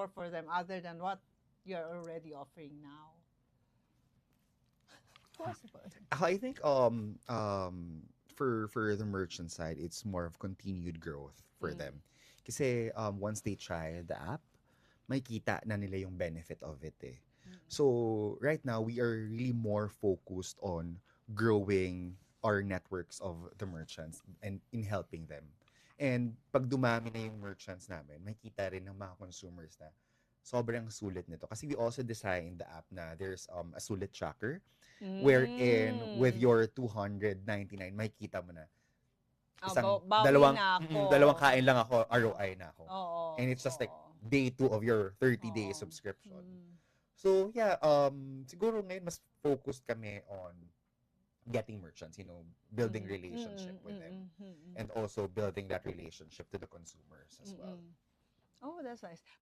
more for them other than what you're already offering now? Possible. I think for the merchant side, it's more of continued growth for Mm. them. Kasi once they try the app, may kita na nila yung benefit of it eh. Mm. So right now we are really more focused on growing our networks of the merchants and in helping them. And pag dumami na yung merchants namin, may kita rin ng mga consumers na sobrang sulit nito. Kasi we also designed the app na there's a sulit tracker wherein with Mm. your 299 may kita mo na isang Bawi dalawang na ako. dalawang kain lang ako, ROI na ako. Oo. And it's just like Oo. day 2 of your 30-day Oo. subscription. Mm. So yeah, siguro ngayon mas focused kami on getting merchants, building relationship with them and also building that relationship to the consumers as well. Oh, that's nice.